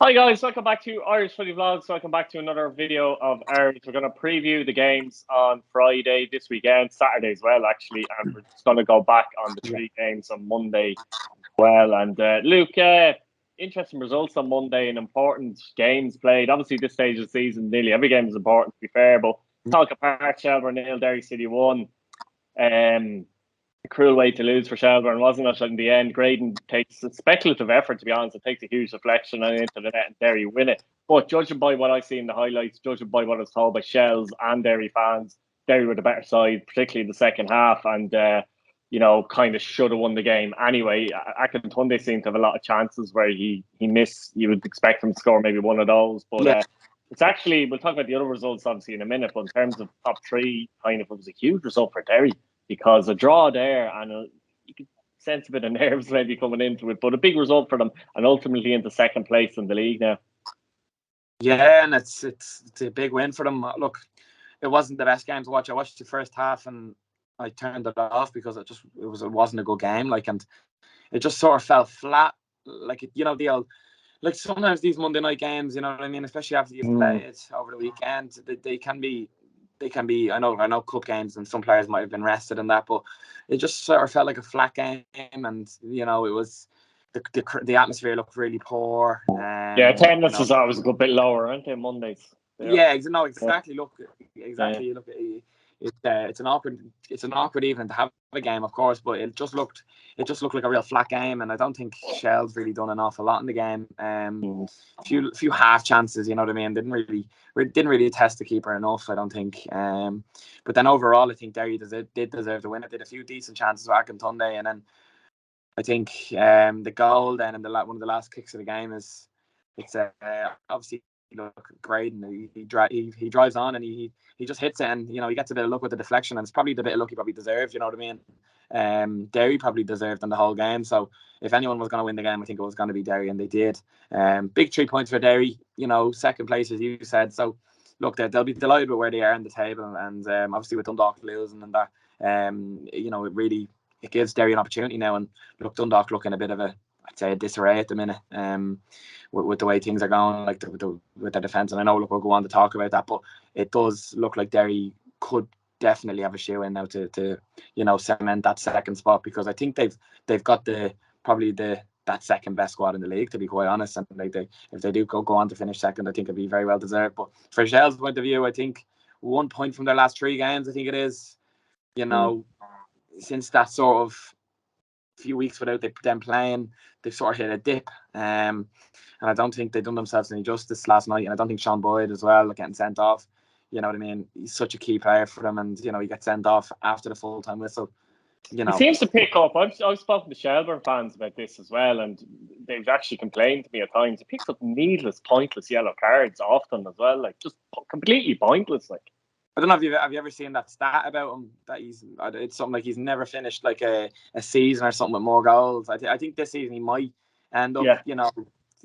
Hi guys, welcome back to Irish Footy Vlogs. Welcome back to another video of ours. We're going to preview the games on Friday this weekend, Saturday as well actually, and we're just going to go back on the three games on Monday as well. And Luke, interesting results on Monday and important games played. Obviously this stage of the season, nearly every game is important to be fair, but Dundalk apart, Shelbourne 0, Derry City 1. A cruel way to lose for Shelbourne, wasn't it? In the end, Graydon takes a speculative effort, to be honest. It takes a huge deflection and into the net, and Derry win it. But judging by what I see in the highlights, judging by what I was told by Shells and Derry fans, Derry were the better side, particularly the second half, and kind of should have won the game anyway. Akintunde seemed to have a lot of chances where he missed. You would expect him to score maybe one of those, but it's actually, we'll talk about the other results obviously in a minute. But in terms of top three, it was a huge result for Derry. Because a draw there, and you could sense a bit of nerves maybe coming into it, but a big result for them, and ultimately into second place in the league now. Yeah, and it's a big win for them. Look, it wasn't the best game to watch. I watched the first half and I turned it off because it wasn't a good game. And it just sort of fell flat. The old, sometimes these Monday night games, you know what I mean, especially after you've played it over the weekend, they can be. I know cup games and some players might have been rested in that, but it just sort of felt like a flat game, and it was the atmosphere looked really poor. Attendance was always a good bit lower, aren't they, Mondays? Exactly. Look, exactly. Look, it's an awkward evening to have a game, of course, but it just looked like a real flat game, and I don't think Shell's really done an awful lot in the game. Few half chances, you know what I mean. Didn't really test the keeper enough, I don't think. But then overall, I think Derry did deserve to win. It did a few decent chances with Akintunde, and then I think the goal then in one of the last kicks of the game it's obviously. Look, Graydon, he drives on and he just hits it, and he gets a bit of luck with the deflection, and it's probably the bit of luck he probably deserved, you know what I mean. Derry probably deserved in the whole game, so if anyone was going to win the game, I think it was going to be Derry, and they did. Big 3 points for Derry, second place as you said, so look, they'll be delighted with where they are in the table, and obviously with Dundalk losing and that, it gives Derry an opportunity now, and look, Dundalk looking a bit of I'd say a disarray at the minute, with the way things are going, with their defence. And I know, look, we'll go on to talk about that, but it does look like Derry could definitely have a shoe in now to cement that second spot, because I think they've got that second best squad in the league, to be quite honest. And if they do go on to finish second, I think it'd be very well deserved. But for Shell's point of view, I think 1 point from their last 3 games, I think it is, since that sort of few weeks without them playing, they've sort of hit a dip, and I don't think they've done themselves any justice last night, and I don't think Sean Boyd as well, getting sent off, you know what I mean, he's such a key player for them, and he gets sent off after the full-time whistle. He seems to pick up. I've spoken to Shelbourne fans about this as well, and they've actually complained to me at times. He picks up needless, pointless yellow cards often as well, just completely pointless. I don't know if have you ever seen that stat about him, that it's something like he's never finished a season or something with more goals. I think this season he might end up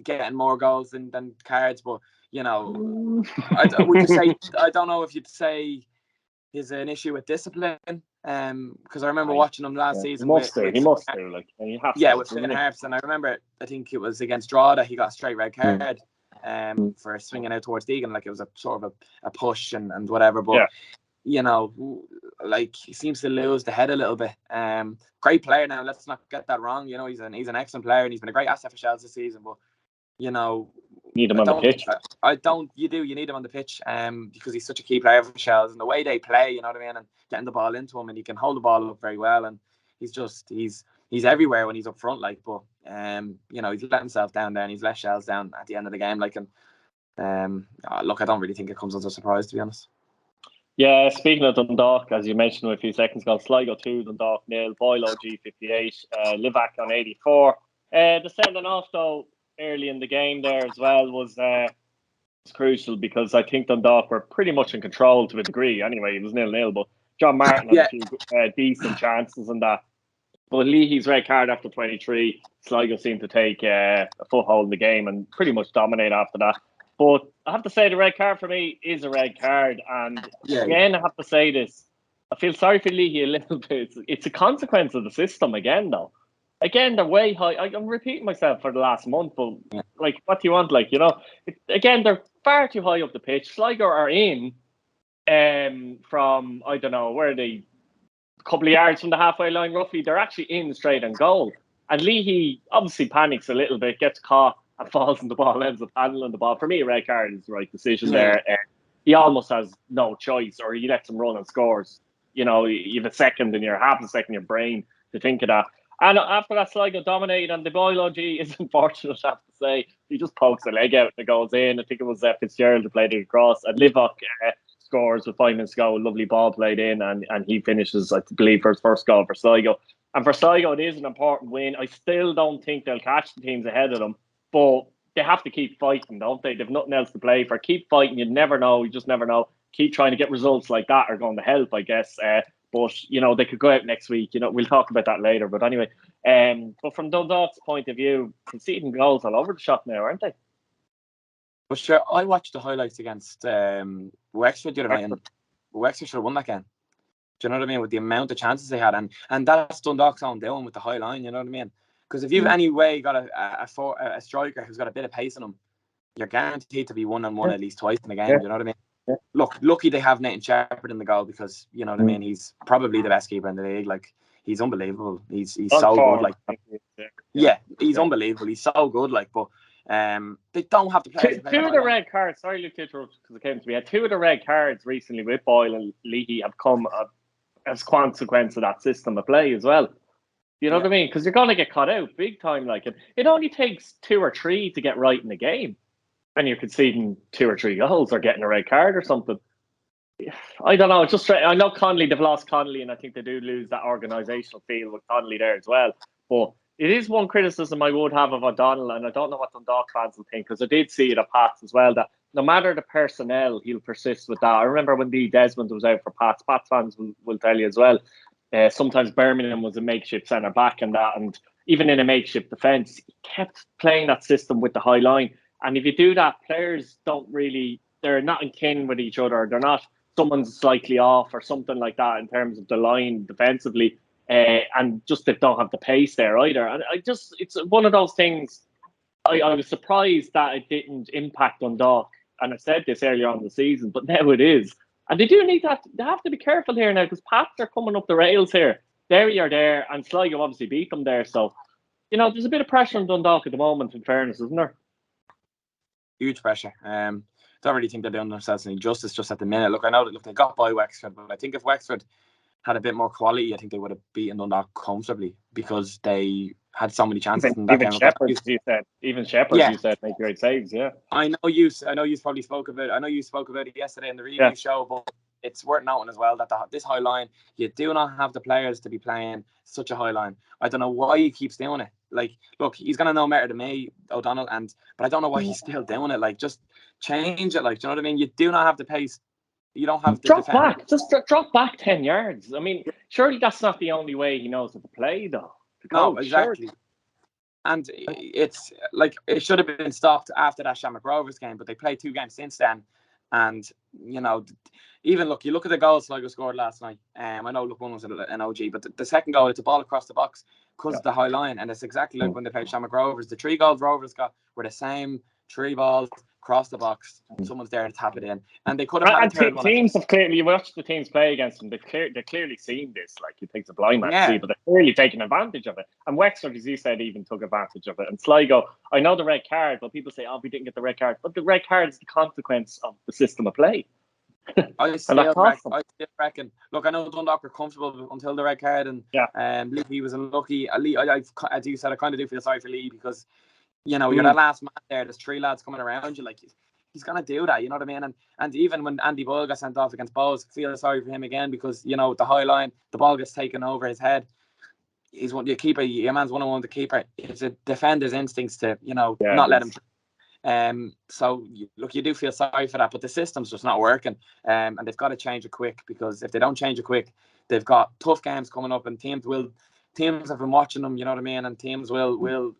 getting more goals than cards, but would you say, I don't know if you'd say is an issue with discipline, because I remember watching him last season. He must do, and you have to. With Finn Harps, and I remember, I think it was against Drogheda, he got a straight red card. For swinging out towards Deegan, it was a sort of a push and whatever, but he seems to lose the head a little bit. Great player now, let's not get that wrong. He's an excellent player, and he's been a great asset for Shells this season, but need him on the pitch. You need him on the pitch, because he's such a key player for Shells, and the way they play, you know what I mean, and getting the ball into him, and he can hold the ball up very well, and he's everywhere when he's up front, but he's let himself down there, and he's let Shells down at the end of the game, look, I don't really think it comes as a surprise, to be honest. Yeah, speaking of Dundalk, as you mentioned a few seconds ago, Sligo 2, Dundalk 0, Boyle OG 58, Livac on 84. The sending off though early in the game there as well was crucial, because I think Dundalk were pretty much in control to a degree. Anyway, it was 0-0, but John Martin had a few decent chances in that. But Leahy's red card after 23, Sligo seemed to take a foothold in the game and pretty much dominate after that. But I have to say, the red card for me is a red card. And again, I have to say this, I feel sorry for Leahy a little bit. It's a consequence of the system again, though. again, they're way high. I'm repeating myself for the last month, but like, what do you want? Like, you know, again, they're far too high up the pitch. Sligo are in from, I don't know, where are they? A couple of yards from the halfway line, roughly. They're actually in straight on goal. And Leahy obviously panics a little bit, gets caught and falls in the ball, ends up handling the ball. For me, a red card is the right decision there. He almost has no choice, or he lets him run and scores. You know, you have a second in your half a second in your brain to think of that. And after that, Sligo dominated, and the biology is unfortunate, I have to say. He just pokes a leg out and it goes in. I think it was Fitzgerald who played it across. And Livock scores with 5 minutes to go. A lovely ball played in, and he finishes, I believe, for his first goal for Sligo. And for Sligo, it is an important win. I still don't think they'll catch the teams ahead of them, but they have to keep fighting, don't they? They've nothing else to play for. Keep fighting. You never know. You just never know. Keep trying to get results like that are going to help, I guess. But, you know, they could go out next week. You know, we'll talk about that later. But anyway, but from Dundalk's point of view, conceding goals all over the shop now, aren't they? But sure, I watched the highlights against Wexford the other night, and Wexford should have won that game. Do you know what I mean? With the amount of chances they had, and that's Dundalk's own doing with the high line. You know what I mean? Because if you've any way got a striker who's got a bit of pace in him, you're guaranteed to be 1-on-1 at least twice in a game. Do you know what I mean? Yeah. Look, lucky they have Nathan Shepherd in the goal, because you know what I mean. He's probably the best keeper in the league. Like, he's unbelievable. He's so good. Like, he's unbelievable. He's so good. Like, but they don't have to play. Two of the red cards. Sorry, Luke, because it came to me. Two of the red cards recently with Boyle and Leahy have come as consequence of that system of play as well. You know what I mean? Because you're going to get caught out big time. Like, it only takes 2 or 3 to get right in the game, and you're conceding 2 or 3 goals or getting a red card or something. I don't know. Just I know Connolly, they've lost Connolly, and I think they do lose that organisational feel with Connolly there as well. But it is one criticism I would have of O'Donnell, and I don't know what Dundalk fans will think, because I did see it at Pats as well, that no matter the personnel, he'll persist with that. I remember when Lee Desmond was out for Pats fans will tell you as well. Sometimes Birmingham was a makeshift centre back and that, and even in a makeshift defence, he kept playing that system with the high line. And if you do that, players they're not in kin with each other. They're not, someone's slightly off or something like that in terms of the line defensively. And just they don't have the pace there either. And it's one of those things. I was surprised that it didn't impact Dundalk. And I said this earlier on in the season, but now it is. And they do need that. They have to be careful here now, because Pats are coming up the rails here. Derry are there, and Sligo obviously beat them there. So, you know, there's a bit of pressure on Dundalk at the moment, in fairness, isn't there? Huge pressure. Don't really think they're doing themselves any justice just at the minute. Look, I know that they got by Wexford, but I think if Wexford had a bit more quality, I think they would have beaten Dundalk comfortably, because they had so many chances in that game. Even Shepherd, you said, make great saves. Yeah, I know you probably spoke about it. I know you spoke about it yesterday in the review show, but it's worth noting as well that this high line, you do not have the players to be playing such a high line. I don't know why he keeps doing it. Like, look, he's gonna know better than me, O'Donnell, but I don't know why he's still doing it. Like, just change it. Like, do you know what I mean? You do not have the pace. You don't have the back. Just drop back 10 yards. I mean, surely that's not the only way he knows how to play, though. No, exactly. Sure. And it's like, it should have been stopped after that Shamrock Rovers game, but they played 2 games since then. And, you know, even you look at the goals Sligo scored last night. I know, look, one was an OG, but the second goal, it's a ball across the box because of the high line. And it's exactly like when they played Shamrock Rovers. The 3 goals Rovers got were the same 3 balls across the box. Someone's there to tap it in, and they could have had a third one. Teams have clearly, you watch the teams play against them, they've clearly seen this. Like, it takes a blind man to see, but they're clearly taking advantage of it. And Wexford, as you said, even took advantage of it. And Sligo, I know the red card, but people say, we didn't get the red card. But the red card is the consequence of the system of play. I still reckon. Look, I know Dundalk were comfortable until the red card, and Lee was unlucky. As you said, I kind of do feel sorry for Lee, because, you know, you're the last man there. There's 3 lads coming around you. Like, he's gonna do that. You know what I mean? And even when Andy Boyle got sent off against Bowes, I feel sorry for him again, because, you know, the high line, the ball gets taken over his head. He's your keeper. Your man's 1-on-1 with the keeper. It's a defender's instincts to, you know, not let him. So look, you do feel sorry for that, but the system's just not working, and they've got to change it quick, because if they don't change it quick, they've got tough games coming up, and teams have been watching them, you know what I mean, and teams will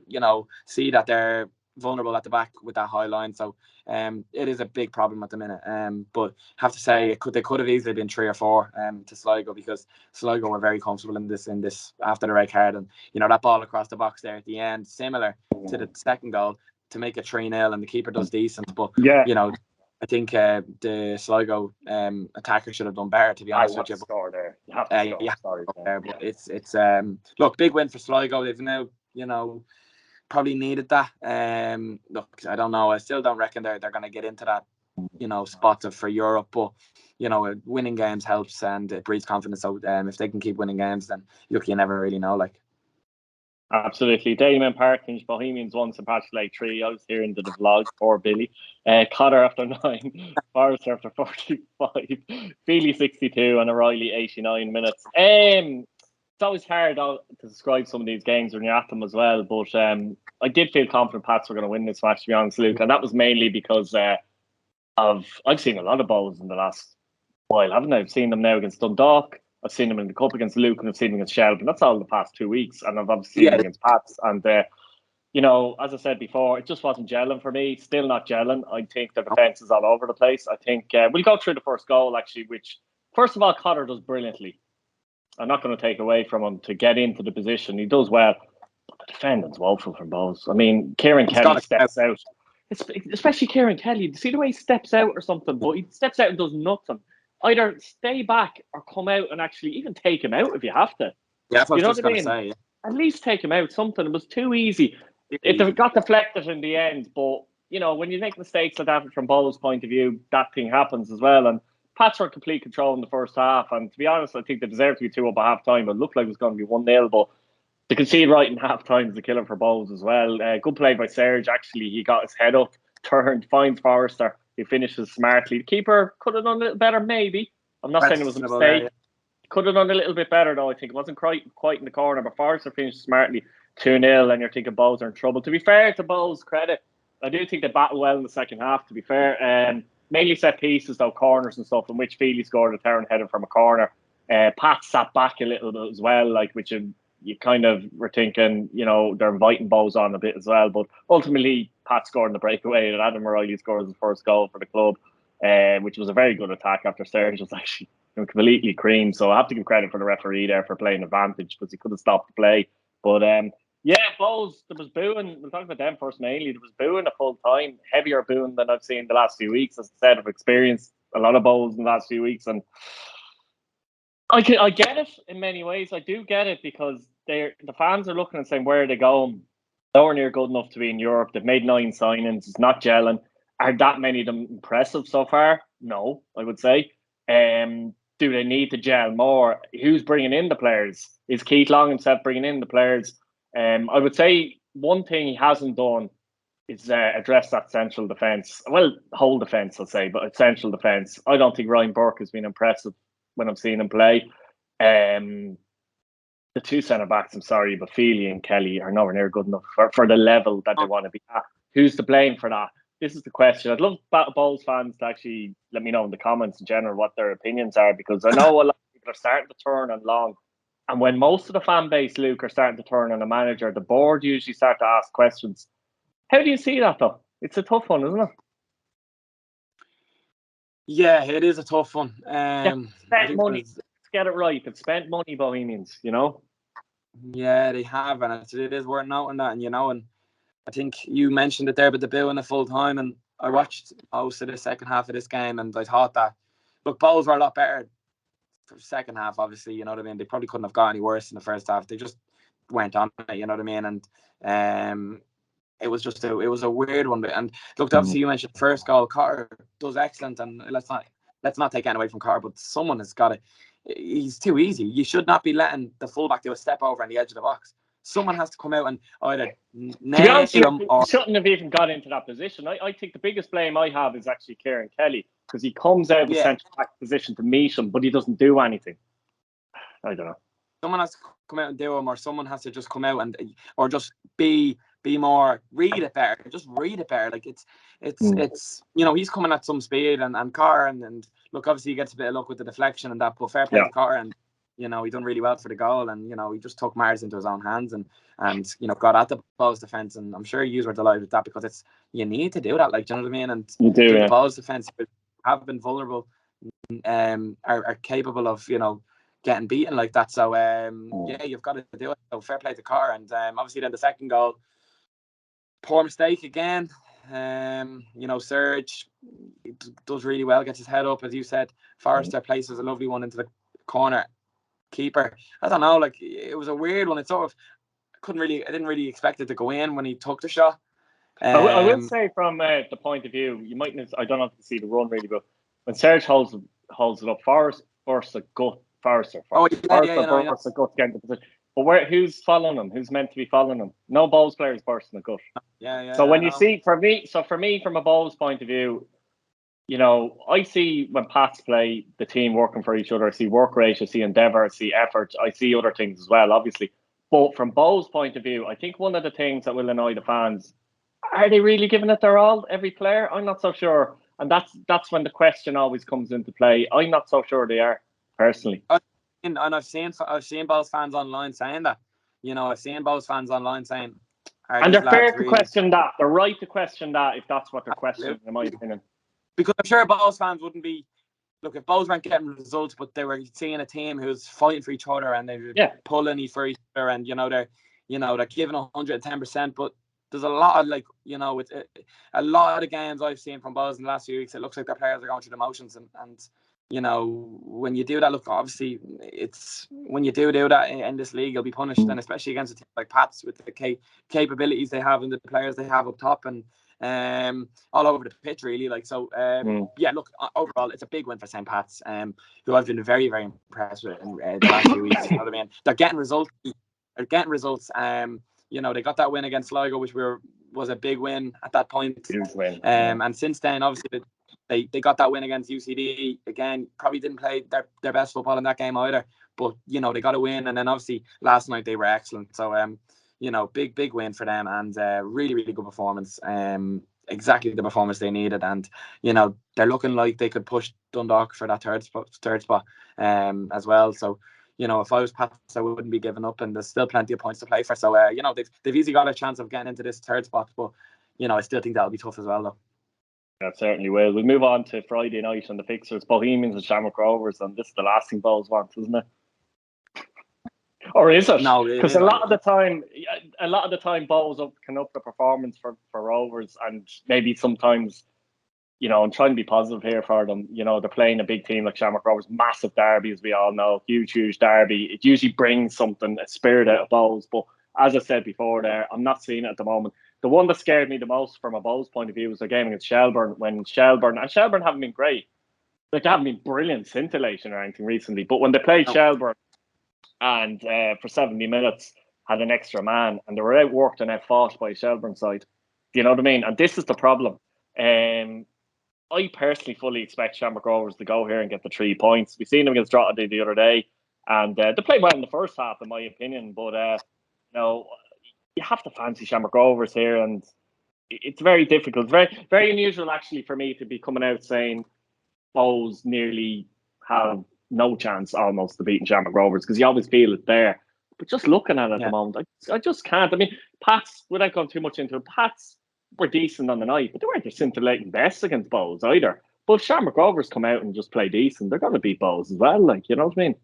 you know, see that they're vulnerable at the back with that high line. So it is a big problem at the minute. But have to say they could have easily been 3 or 4 to Sligo, because Sligo were very comfortable in this after the red card, and that ball across the box there at the end, similar to the second goal, to make it 3-0, and the keeper does decent. But I think the Sligo attacker should have done better, to be honest with you. Score there. You have to score. There, but it's look, big win for Sligo. They've now probably needed that. Look, I don't know. I still don't reckon they're going to get into that spots for Europe, but winning games helps and it breeds confidence. So if they can keep winning games, then you never really know. Like, absolutely. Damon Parkinge, Bohemians 1, St. Patrick's Day 3. I was hearing the vlog for Billy. Cotter after 9, Forrester after 45, Feely 62, and O'Reilly 89 minutes. It's always hard to describe some of these games when you're at them as well, but I did feel confident Pats were going to win this match, to be honest, Luke, and that was mainly because I've seen a lot of balls in the last while, haven't I? I've seen them now against Dundalk, I've seen them in the cup against Luke, and I've seen them against Shelbourne. That's all the past 2 weeks, and I've obviously seen them against Pats, and as I said before, it just wasn't gelling for me. Still not gelling. I think the defence is all over the place. I think we'll go through the first goal, actually, which, first of all, Cotter does brilliantly. I'm not going to take away from him to get into the position. He does well, but the defendant's woeful from Bowes. I mean, Kieran Kelly steps out. Especially Kieran Kelly. See the way he steps out or something, but he steps out and does nothing. Either stay back or come out and actually even take him out if you have to. Yeah, that's what I was just going to say. Yeah. At least take him out, something. It was too easy. It got deflected in the end, but, when you make mistakes like that from Bowes' point of view, that thing happens as well. And Pats were in complete control in the first half, and to be honest, I think they deserved to be 2 up at half time. It looked like it was going to be 1-0, but to concede right in half time is a killer for Bowes as well. Good play by Serge, actually. He got his head up, turned, finds Forrester, who finishes smartly. The keeper could have done a little better, maybe. I'm not saying it was a mistake. Could have done a little bit better, though. I think it wasn't quite in the corner, but Forrester finished smartly 2-0, and you're thinking Bowes are in trouble. To be fair to Bowes' credit, I do think they battled well in the second half, to be fair. Mainly set pieces, though, corners and stuff, in which Feely scored a Tarrant header from a corner. Pat sat back a little bit as well, which you kind of were thinking, they're inviting Bowes on a bit as well. But ultimately, Pat scored in the breakaway, and Adam O'Reilly scores his first goal for the club, which was a very good attack after Serge was actually completely creamed. So I have to give credit for the referee there for playing advantage, because he could have stopped the play. But Bowes, there was booing. We'll talk about them first mainly. There was booing a full time, heavier booing than I've seen the last few weeks. As I said, I've experienced a lot of Bowes in the last few weeks, and I get it in many ways. I do get it, because the fans are looking and saying, where are they going? Nowhere near good enough to be in Europe. They've made 9 signings. It's not gelling. Are that many of them impressive so far? No, I would say. Do they need to gel more? Who's bringing in the players? Is Keith Long himself bringing in the players? I would say one thing he hasn't done is address that central defence. Well, whole defence, I'll say, but central defence. I don't think Ryan Burke has been impressive when I've seen him play. The 2 centre-backs, I'm sorry, but Feely and Kelly are nowhere near good enough for the level that they want to be at. Who's to blame for that? This is the question. I'd love Bowles fans to actually let me know in the comments in general what their opinions are, because I know a lot of people are starting to turn on Long. And when most of the fan base, Luke, are starting to turn on a manager, the board usually start to ask questions. How do you see that, though? It's a tough one, isn't it? Yeah, it is a tough one. Spent money. Let's get it right. They've spent money, Bohemians, Yeah, they have, and it is worth noting that. And I think you mentioned it there, but the booing a full time, and I watched most of the second half of this game, and I thought that, look, Bowles were a lot better for the second half, obviously, you know what I mean? They probably couldn't have got any worse in the first half. They just went on it, you know what I mean? And it was just it was a weird one. And look, obviously you mentioned first goal, Carter does excellent, and let's not take anything away from Carter, but someone has got to. He's too easy. You should not be letting the fullback do a step over on the edge of the box. Someone has to come out and either nail him or shouldn't have even got into that position. I think the biggest blame I have is actually Kieran Kelly, because he comes out of the centre back position to meet him, but he doesn't do anything. I don't know. Someone has to come out and do him, or someone has to just come out and or just be more, read it better. Just read it better. Like it's he's coming at some speed and Carr and look, obviously he gets a bit of luck with the deflection and that, but fair play to Carr, and he done really well for the goal, and he just took matters into his own hands and got at the Bohs defence, and I'm sure you were delighted with that, because you need to do that, like, do you know what I mean? And you do, the Bohs defence have been vulnerable, are capable of getting beaten like that. So you've got to do it. So fair play to Carr, and obviously then the second goal, poor mistake again. Serge does really well, gets his head up, as you said. Forrester places a lovely one into the corner. Keeper, I don't know, like, it was a weird one. It sort of I didn't really expect it to go in when he took the shot. I will say, from the point of view, you might I don't know if you see the run really, but when Serge holds it up, Forrester bursts a gut. Forrester bursts a gut against the position. But who's following him? Who's meant to be following him? No Bohs players bursting a gut. So when you see, for me, from a Bohs point of view, I see when Pats play the team working for each other. I see work rate, I see endeavour, I see effort, I see other things as well, obviously. But from Bohs' point of view, I think one of the things that will annoy the fans, are they really giving it their all, every player? I'm not so sure. And that's when the question always comes into play. I'm not so sure they are, personally. And I've seen Bohs fans online saying that. I've seen Bohs fans online saying, and they're fair to question that. They're right to question that if that's what they're questioning, in my opinion. Because I'm sure Bohs fans wouldn't be, look, if Bohs weren't getting results, but they were seeing a team who's fighting for each other and they're pulling for each other, and they're giving 110%. But there's a lot of, like, with a lot of the games I've seen from Bohs in the last few weeks, it looks like their players are going through the motions, and when you do that, look, obviously it's when you do that in this league, you'll be punished, and especially against a team like Pats with the capabilities they have and the players they have up top and all over the pitch, really. Like, so look, overall it's a big win for St. Pat's, who I've been very, very impressed with in the last few weeks. You know what I mean? They're getting results. They got that win against Sligo, which was a big win at that point. Huge win. And since then, obviously, they got that win against UCD. Again, probably didn't play their best football in that game either, but they got a win. And then obviously last night they were excellent. So big win for them, and really, really good performance. Exactly the performance they needed, and they're looking like they could push Dundalk for that third spot as well. So if I was Pats, I wouldn't be giving up, and there's still plenty of points to play for. So they've easily got a chance of getting into this third spot, but I still think that'll be tough as well, though. That certainly will. We'll move on to Friday night on the fixtures. Bohemians and Shamrock Rovers, and this is the last thing Bohs want, isn't it? Or is it? No, because a lot of the time Bohs can up the performance for Rovers, and maybe sometimes, I'm trying to be positive here for them. They're playing a big team like Shamrock Rovers, massive derby, as we all know, huge derby. It usually brings something, a spirit out of Bohs. But as I said before, there, I'm not seeing it at the moment. The one that scared me the most from a Bohs point of view was the game against Shelbourne, when Shelbourne haven't been great. Like, they haven't been brilliant, scintillating or anything recently. But when they played Shelbourne, and for 70 minutes had an extra man, and they were outworked and outfought by Shelbourne side. Do you know what I mean? And this is the problem. I personally fully expect Shamrock Rovers to go here and get the 3 points. We've seen them against Drogheda the other day, and they played well in the first half, in my opinion. But you have to fancy Shamrock Rovers here, and it's very difficult. Very, very unusual, actually, for me to be coming out saying Bohs nearly have no chance almost to beating Shamrock Rovers, because you always feel it there. But just looking at it at the moment, I just can't. I mean, Pats, without going too much into it, Pats were decent on the night, but they weren't the scintillating best against Bohs either. But if Shamrock Rovers come out and just play decent, they're going to beat Bohs as well. Like, you know what I mean?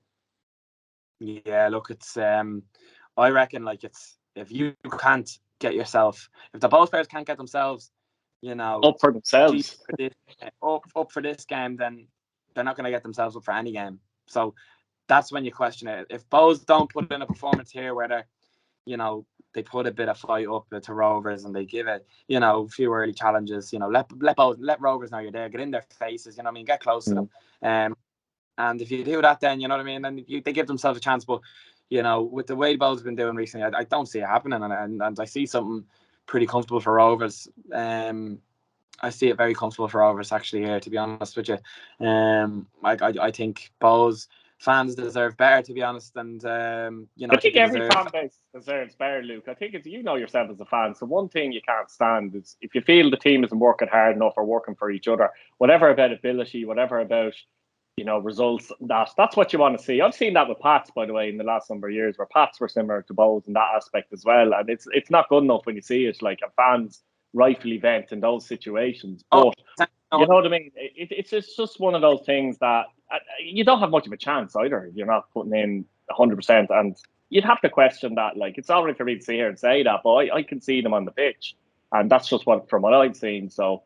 Yeah, look, it's I reckon, like, it's, if you can't get yourself, if the Bohs players can't get themselves, up for themselves, up for this game, then they're not going to get themselves up for any game. So that's when you question it. If Bohs don't put in a performance here where they're, they put a bit of fight up to Rovers, and they give it, a few early challenges, let Rovers know you're there, get in their faces, get close to them. And if you do that, then, then they give themselves a chance. But, with the way Bohs have been doing recently, I don't see it happening, and I see something pretty comfortable for Rovers. I see it very comfortable for Rovers, actually, here, to be honest with you. I think Bohs fans deserve better, to be honest, and I think every fan base deserves better, Luke. I think it's, yourself as a fan. So one thing you can't stand is if you feel the team isn't working hard enough or working for each other, whatever about ability, whatever about results. That's what you want to see. I've seen that with Pats, by the way, in the last number of years, where Pats were similar to Bows in that aspect as well. And it's not good enough when you see it. Like, a fans rightfully vent in those situations. But you know what I mean? It's just one of those things that you don't have much of a chance either. You're not putting in 100%, and you'd have to question that. Like, it's all right for me to sit here and say that, but I can see them on the pitch, and that's just from what I've seen. So,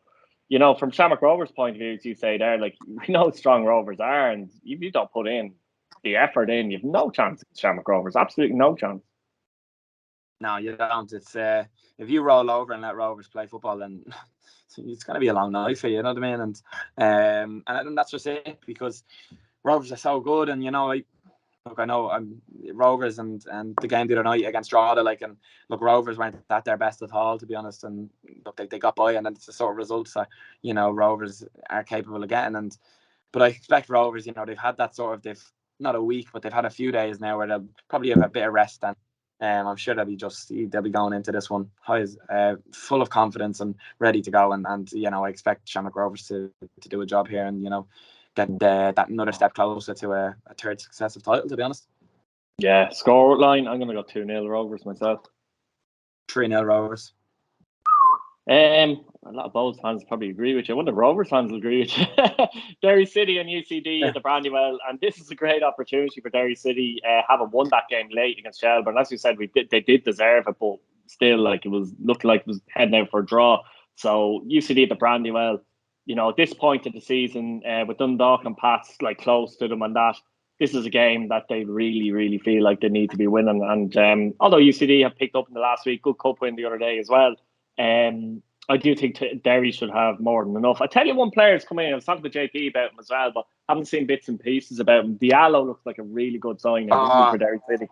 from Shamrock Rovers' point of view, as you say there, like, we know how strong Rovers are, and if you don't put in the effort in, you've no chance against Shamrock Rovers. Absolutely no chance. No, you don't. It's if you roll over and let Rovers play football, then it's going to be a long night for you. You know what I mean? And that's just it, because Rovers are so good, and I know Rovers and the game the other night against Drogheda, and Rovers weren't at their best at all, to be honest, and look, they got by, and it's the sort of results that Rovers are capable of getting. But I expect Rovers, they've had that sort of, they've not a week, but they've had a few days now where they'll probably have a bit of rest, and I'm sure they'll be going into this one full of confidence and ready to go, and I expect Shamrock Rovers to do a job here, and get that another step closer to a third successive title, to be honest. Yeah, score line, I'm going to go 2-0 Rovers myself. 3-0 Rovers. A lot of Bows fans probably agree with you. I wonder if Rovers fans will agree with you. Derry City and UCD at the Brandywell, and this is a great opportunity for Derry City. Having won that game late against Shelbourne, as you said, they did deserve it, but still, looked like it was heading out for a draw. So UCD at the Brandywell, at this point of the season, with Dundalk and Pats close to them, and that, this is a game that they really, really feel like they need to be winning. And although UCD have picked up in the last week, good cup win the other day as well. I do think Derry should have more than enough. I tell you, one player's coming in. I was talking to JP about him as well, but I haven't seen bits and pieces about him. Diallo looks like a really good signing for Derry City.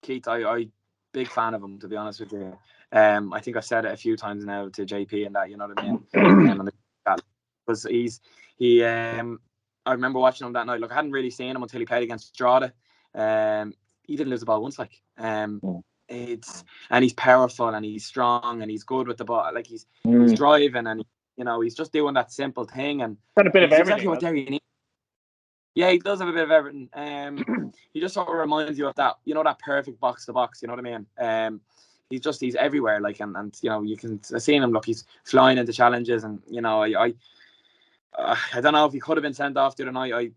Keith, I big fan of him, to be honest with you. I think I've said it a few times now to JP and that, you know what I mean? Because I remember watching him that night. Look, I hadn't really seen him until he played against Drogheda. He didn't lose the ball once, and he's powerful, and he's strong, and he's good with the ball. He's driving, and he's just doing that simple thing, and got a bit of everything. Exactly what Derry needs. Yeah, he does have a bit of everything. He just sort of reminds you of that, that perfect box to box. You know what I mean? He's everywhere. And you can see him. Look, he's flying into challenges, and I don't know if he could have been sent off the other night.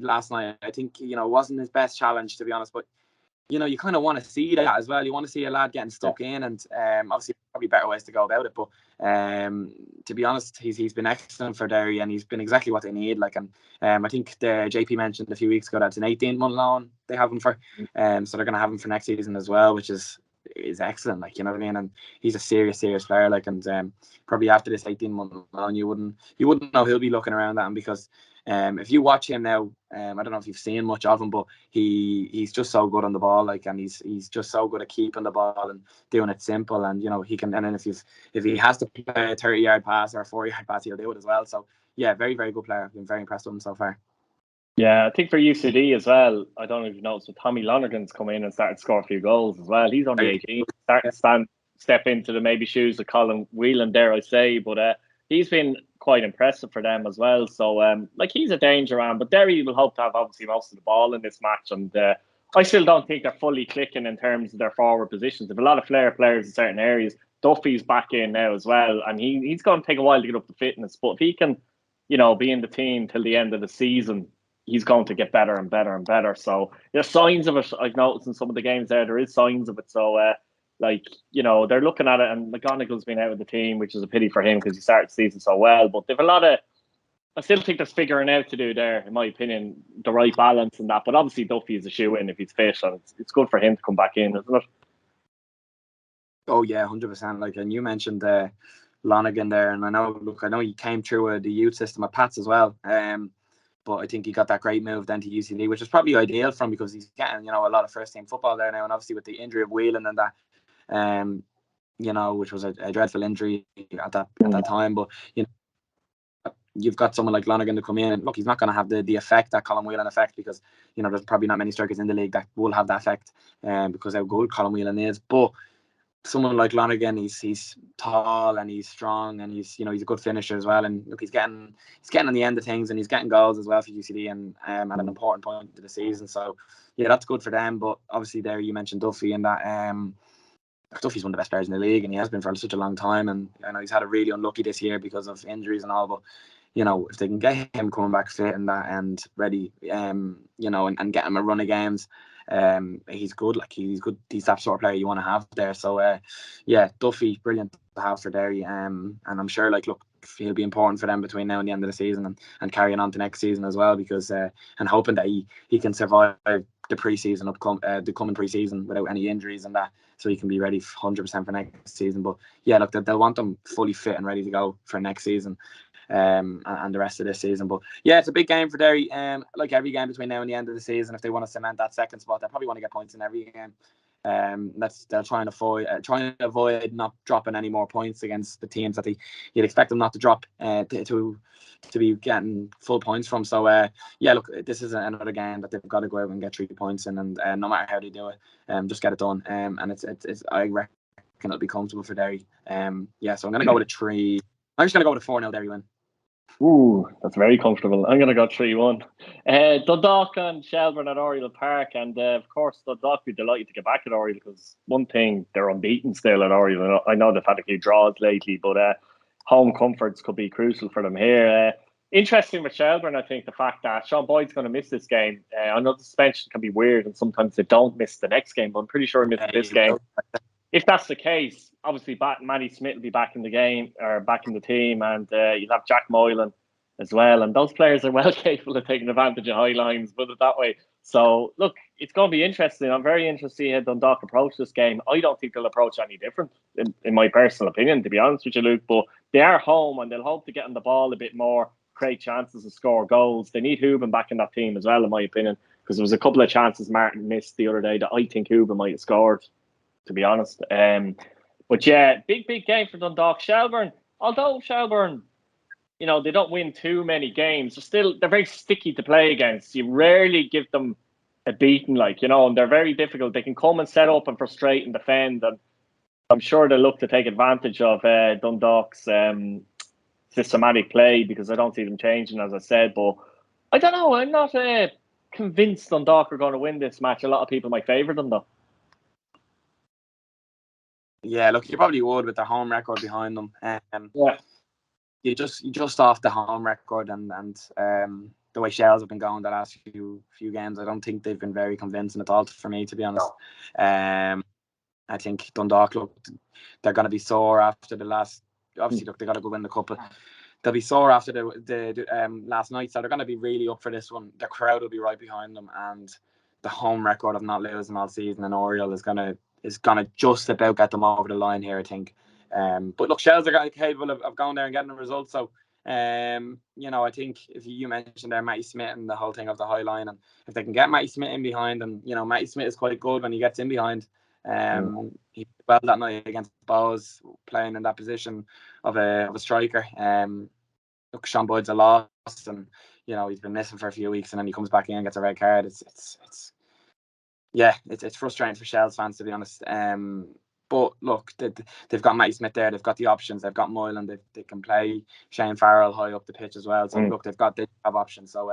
Last night, I think it wasn't his best challenge, to be honest, but. You kind of want to see that as well. You want to see a lad getting stuck in, and obviously probably better ways to go about it. But to be honest, he's been excellent for Derry, and he's been exactly what they need. I think the JP mentioned a few weeks ago that's an 18-month loan they have him for, so they're going to have him for next season as well, which is excellent. You know what I mean? And he's a serious player. And probably after this 18-month loan, you wouldn't know he'll be looking around at him, because. If you watch him now, I don't know if you've seen much of him, but he's just so good on the ball, and he's just so good at keeping the ball and doing it simple, and he can. And then if he has to play a 30-yard pass or a 4-yard pass, he'll do it as well. So yeah, very, very good player. I've been very impressed with him so far. Yeah, I think for UCD as well, I don't know if you noticed, but Tommy Lonergan's come in and started to score a few goals as well. He's only 18, starting to step into the maybe shoes of Colin Whelan, dare I say, but he's been quite impressive for them as well. So, he's a danger man, but Derry will hope to have obviously most of the ball in this match. And I still don't think they're fully clicking in terms of their forward positions. They have a lot of flair players in certain areas. Duffy's back in now as well, and he's going to take a while to get up to fitness. But if he can, be in the team till the end of the season, he's going to get better and better and better. So there's signs of it. I've noticed in some of the games there is signs of it. So, they're looking at it, and McGonagall's been out of the team, which is a pity for him because he started the season so well. But they've a lot of, I still think there's figuring out to do there, in my opinion, the right balance and that. But obviously Duffy is a shoe-in if he's fit, and it's good for him to come back in, isn't it? Oh yeah, 100%. And you mentioned Lonergan there, and I know he came through the youth system at Pats as well. But I think he got that great move then to UCD, which is probably ideal for him because he's getting a lot of first team football there now, and obviously with the injury of Whelan and that. Which was a dreadful injury at that time. But you've got someone like Lonergan to come in, and look, he's not going to have the effect that Colin Whelan effect, because there's probably not many strikers in the league that will have that effect, because how good Colin Whelan is. But someone like Lonergan, he's tall and he's strong and he's a good finisher as well. And look, he's getting on the end of things and he's getting goals as well for UCD and at an important point of the season. So yeah, that's good for them. But obviously there you mentioned Duffy and that Duffy's one of the best players in the league and he has been for such a long time. And I know he's had it really unlucky this year because of injuries and all. But if they can get him coming back fit and that and ready, and get him a run of games. He's good. Like he's good. He's that sort of player you want to have there. So Duffy, brilliant to have for Derry. And I'm sure look, he'll be important for them between now and the end of the season and carrying on to next season as well because and hoping that he can survive the pre-season the coming pre-season without any injuries and that, so he can be ready 100% for next season. But yeah, look, they'll want him fully fit and ready to go for next season. And the rest of this season. But yeah, it's a big game for Derry. Like every game between now and the end of the season, if they want to cement that second spot, they probably want to get points in every game. They'll try and avoid not dropping any more points against the teams that you'd expect them not to drop to be getting full points from. So yeah, look, this is another game that they've got to go out and get 3 points in, and no matter how they do it, just get it done. And it's I reckon it'll be comfortable for Derry. Yeah, so I'm going to go with a 3. I'm just going to go with a 4-0 Derry win. Ooh, that's very comfortable. I'm going to go 3-1. Dundalk and Shelbourne at Oriel Park. And of course, Dundalk will be delighted to get back at Oriel because one thing, they're unbeaten still at Oriel. I know they've had a few draws lately, but home comforts could be crucial for them here. Interesting with Shelbourne, I think, the fact that Sean Boyd's going to miss this game. I know the suspension can be weird and sometimes they don't miss the next game, but I'm pretty sure he missed this game. If that's the case, obviously Matty Smith will be back in the game or back in the team, and you'll have Jack Moylan as well. And those players are well capable of taking advantage of high lines, put it that way. So, look, it's going to be interesting. I'm very interested to see how Dundalk approach this game. I don't think they'll approach any different, in my personal opinion, to be honest with you, Luke. But they are home and they'll hope to get on the ball a bit more, create chances to score goals. They need Hooben back in that team as well, in my opinion, because there was a couple of chances Martin missed the other day that I think Hooben might have scored, to be honest. But yeah, big game for Dundalk. Shelbourne, although Shelbourne, they don't win too many games, they're very sticky to play against. You rarely give them a beating, and they're very difficult. They can come and set up and frustrate and defend, and I'm sure they'll look to take advantage of Dundalk's systematic play because I don't see them changing, as I said. But I don't know, I'm not convinced Dundalk are going to win this match. A lot of people might favour them, though. Yeah, look, you probably would with their home record behind them. Yeah. You just off the home record and the way Shells have been going the last few games, I don't think they've been very convincing at all for me, to be honest. I think Dundalk, look, they're going to be sore after the last. Obviously, look, they got to go win the cup. They'll be sore after the last night, so they're going to be really up for this one. The crowd will be right behind them, and the home record of not losing all season in Oriel is gonna just about get them over the line here, I think. But look, Shells are capable of going there and getting the results. So, I think if you mentioned there Matty Smith and the whole thing of the high line, and if they can get Matty Smith in behind, and Matty Smith is quite good when he gets in behind. He did well that night against Bowes, playing in that position of a striker. Look, Sean Boyd's a loss, and he's been missing for a few weeks, and then he comes back in and gets a red card. It's frustrating for Shells fans, to be honest. But look, they've got Matty Smith there. They've got the options. They've got Moylan. They can play Shane Farrell high up the pitch as well. So look, they have options. So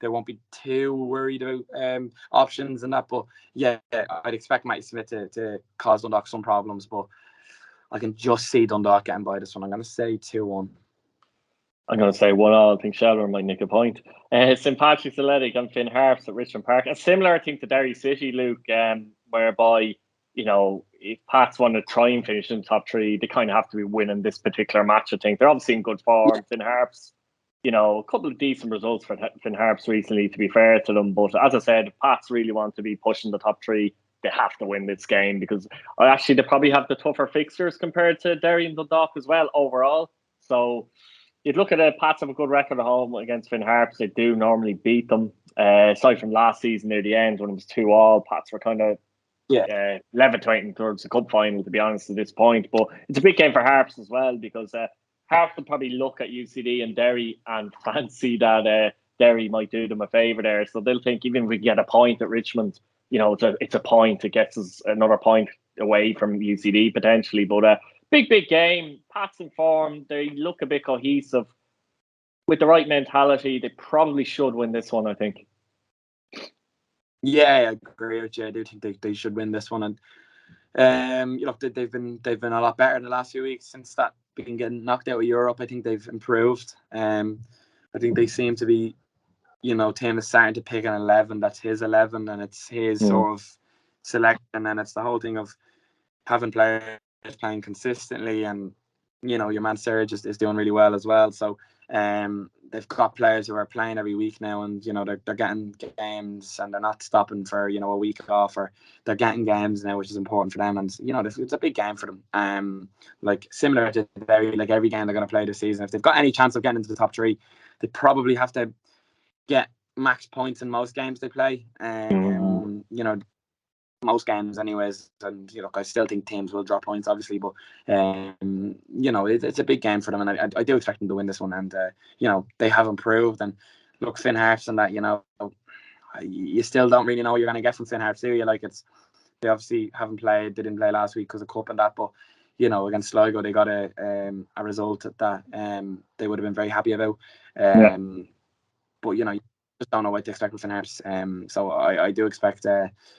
they won't be too worried about options and that. But yeah, I'd expect Matty Smith to cause Dundalk some problems. But I can just see Dundalk getting by this one. I'm going to say 2-1. I'm going to say 1-1. I think Shelbourne might nick a point. St Patrick's Athletic and Finn Harps at Richmond Park. A similar thing to Derry City, Luke, whereby, if Pats want to try and finish in the top 3, they kind of have to be winning this particular match, I think. They're obviously in good form. Finn Harps, a couple of decent results for Finn Harps recently, to be fair to them. But as I said, if Pats really want to be pushing the top 3, they have to win this game because actually they probably have the tougher fixtures compared to Derry and Dundalk as well overall. So you'd look at it, Pats have a good record at home against Finn Harps. They do normally beat them. Aside from last season near the end when it was 2-2, Pats were kind of levitating towards the cup final, to be honest, at this point. But it's a big game for Harps as well because Harps will probably look at UCD and Derry and fancy that Derry might do them a favour there. So they'll think even if we get a point at Richmond, it's a point. It gets us another point away from UCD potentially. But big game. Pats in form. They look a bit cohesive. With the right mentality, they probably should win this one, I think. Yeah, I agree with you. I do think they should win this one, and they've been a lot better in the last few weeks since that being getting knocked out of Europe. I think they've improved. I think they seem to be, Tim is starting to pick an 11 that's his 11, and it's his sort of selection, and it's the whole thing of having players playing consistently, and your man Serge is doing really well as well. So they've got players who are playing every week now, and they're getting games, and they're not stopping for a week off, or they're getting games now, which is important for them. And it's a big game for them. Like similar to every game they're going to play this season. If they've got any chance of getting into the top 3, they probably have to get max points in most games they play. Most games anyways, and I still think teams will drop points obviously, but it's a big game for them, and I do expect them to win this one. And they have improved, and look, Finn Harps and that, you still don't really know what you're going to get from Finn Harps, do you? They obviously they didn't play last week because of cup and that, but against Sligo they got a result that they would have been very happy about. But you just don't know what to expect with Finn Harps. So I do expect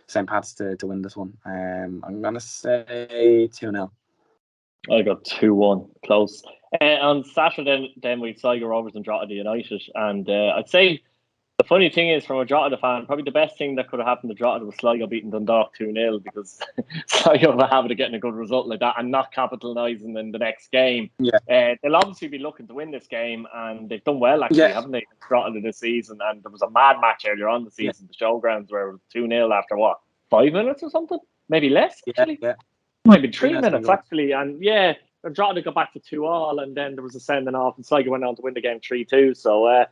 St. Pat's to win this one. I'm going to say 2-0. I got 2-1, close. On Saturday, then we Sligo Rovers and Drogheda United, and I'd say the funny thing is, from a Drogheda fan, probably the best thing that could have happened to Drogheda was Sligo beating Dundalk 2-0, because Sligo have a habit of getting a good result like that and not capitalising in the next game. Yeah. They'll obviously be looking to win this game, and they've done well, actually, haven't they, Drogheda this season? And there was a mad match earlier on the season, the Showgrounds, where it was 2-0 after, 5 minutes or something? Maybe less, actually. Yeah. Might be 3 minutes, actually. And Drogheda got back to 2-2, and then there was a sending off, and Sligo went on to win the game 3-2. So,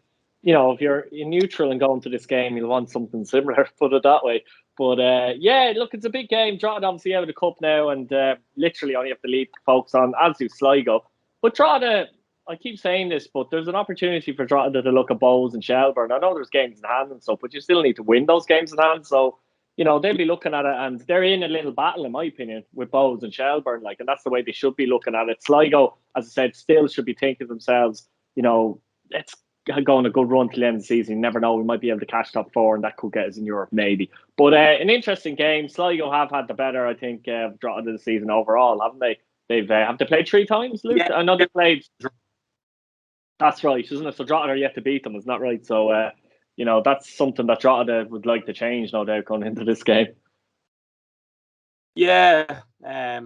if you're neutral and going to this game, you'll want something similar, put it that way. But look, it's a big game. Drogheda obviously out of the cup now, and literally only have to leave focus on, as do Sligo. But Drogheda, I keep saying this, but there's an opportunity for Drogheda to look at Bohs and Shelbourne. I know there's games in hand and stuff, but you still need to win those games in hand. So, they'll be looking at it, and they're in a little battle, in my opinion, with Bohs and Shelbourne. And that's the way they should be looking at it. Sligo, as I said, still should be thinking to themselves, let's go on a good run till the end of the season. You never know, we might be able to catch top 4, and that could get us in Europe, maybe. But an interesting game. Sligo have had the better, I think, Drogheda this season overall, haven't they? Have they played 3 times, Luke? Yeah. I know they played. That's right, isn't it? So Drogheda are yet to beat them, isn't that right? So, that's something that Drogheda would like to change, no doubt, going into this game. Yeah.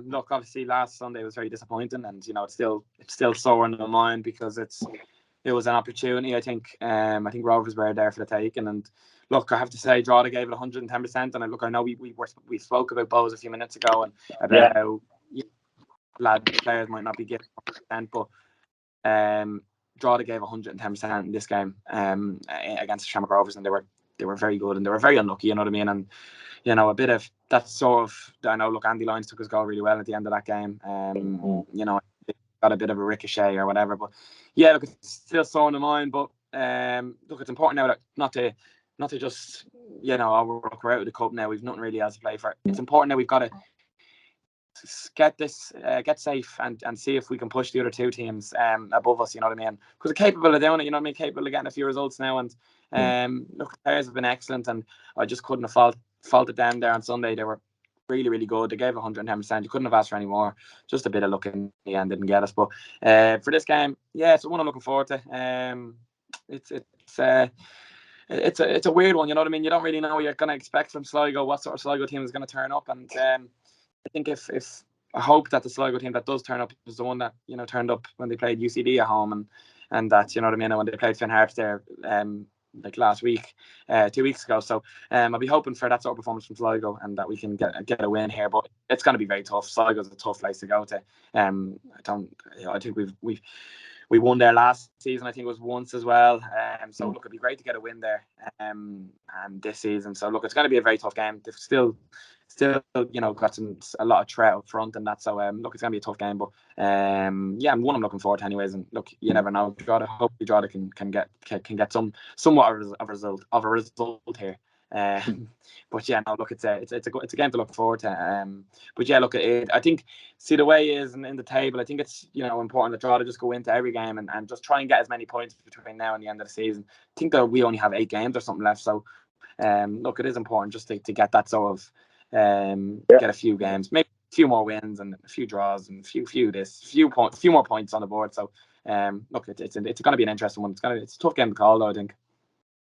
Look, obviously last Sunday was very disappointing, and it's still sore in my mind, because it was an opportunity. I think Rovers were there for the taking, and look, I have to say Drogheda gave it 110%. And I know we spoke about Bohs a few minutes ago, and about how players might not be giving 100%, but Drogheda gave 110% in this game against Shamrock Rovers, and they were very good, and they were very unlucky, you know what I mean? And a bit of that sort of, I know, look, Andy Lyons took his goal really well at the end of that game. Got a bit of a ricochet or whatever, but look, it's still sore in the mind. But look, it's important now that not to just we're out of the cup now, we've nothing really else to play for. It's important that we've got to get safe and see if we can push the other 2 teams above us, you know what I mean? Because they're capable of doing it, you know what I mean? Capable of getting a few results now. And look, the players have been excellent, and I just couldn't have faulted them there on Sunday. They were really, really good. They gave 110%. You couldn't have asked for any more. Just a bit of luck in the end didn't get us. But for this game, it's the one I'm looking forward to. It's a weird one, you know what I mean? You don't really know what you're going to expect from Sligo, what sort of Sligo team is going to turn up. And I think if I hope that the Sligo team that does turn up is the one that turned up when they played UCD at home, and that, you know what I mean, and when they played Finn Harps there like last week, 2 weeks ago. So I'll be hoping for that sort of performance from Sligo, and that we can get a win here. But it's going to be very tough. Sligo's a tough place to go to. I think we won there last season. I think it was once as well. So look, it'd be great to get a win there. And this season. So look, it's going to be a very tough game. They've still got a lot of threat up front and that. So look, it's going to be a tough game. But one I'm looking forward to anyways. And look, you never know. Hopefully Drogheda can get somewhat of a result here. But yeah, no, look, it's a game to look forward to. But yeah, look, I think, see, the way it is in the table, I think it's, you know, important that Drogheda just go into every game and just try and get as many points between now and the end of the season. I think that we only have 8 games or something left, so look, it is important just to get that sort of get a few games, maybe a few more wins and a few draws and a few more points on the board. So look, it's going to be an interesting one. It's a tough game to call, though, I think.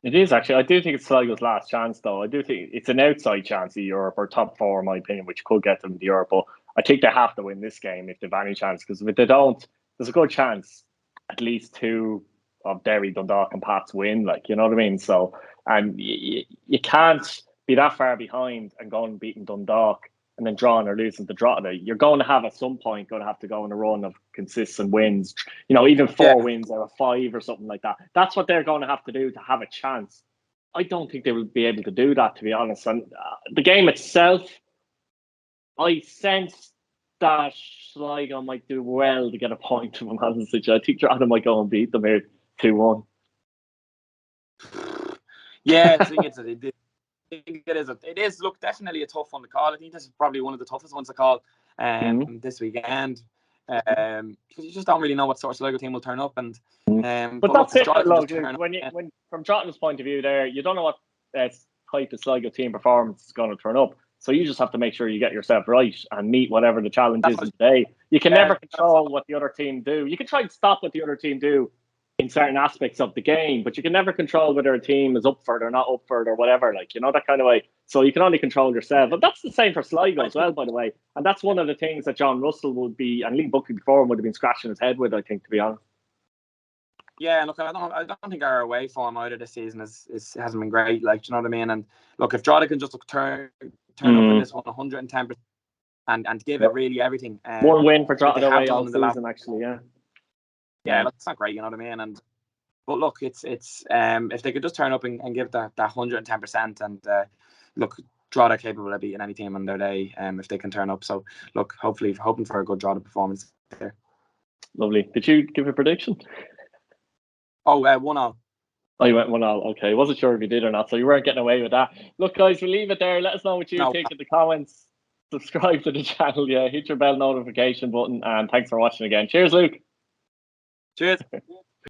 It is actually. I do think it's Sligo's last chance, though. I do think it's an outside chance of Europe, or top 4, in my opinion, which could get them to Europe. But I think they have to win this game if they've any chance, because if they don't, there's a good chance at least 2 of Derry, Dundalk, and Pats win. Like, you know what I mean? So, and you can't be that far behind and go and beating Dundalk and then drawing or losing to Drogheda. You're going to have at some point going to have to go on a run of consistent wins. You know, even 4 wins or a 5 or something like that. That's what they're going to have to do to have a chance. I don't think they will be able to do that, to be honest. And the game itself, I sense that Sligo might do well to get a point from Hansage. I think Drogheda might go and beat them here 2-1. Yeah, I think it is. Look, definitely a tough one to call. I think this is probably one of the toughest ones to call this weekend, because you just don't really know what sort of Sligo team will turn up. And but that's it. When from Drogheda's point of view, there you don't know what type of Sligo team performance is going to turn up. So you just have to make sure you get yourself right and meet whatever the challenge is today. You can never control what the other team do. You can try and stop what the other team do in certain aspects of the game, but you can never control whether a team is up for it or not up for it or whatever, like, you know, that kind of way. So you can only control yourself. But that's the same for Sligo as well, by the way. And that's one of the things that John Russell would be, and Lee Buckley before him would have been scratching his head with, I think, to be honest. Yeah, look, I don't think our away form either this season hasn't been great. Like, do you know what I mean? And look, if Drogheda can just turn up in this one 110% and give it really everything. One win for Drogheda away all season, actually. Yeah, look, it's not great, you know what I mean? But look, it's if they could just turn up and give that 110%, and look, Drogheda capable of beating any team on their day if they can turn up. So look, hoping for a good Drogheda performance there. Lovely. Did you give a prediction? Oh, 1-0. Oh, you went 1-0. Okay, wasn't sure if you did or not, so you weren't getting away with that. Look, guys, we'll leave it there. Let us know what you think in the comments. Subscribe to the channel, hit your bell notification button, and thanks for watching again. Cheers, Luke. Cheers.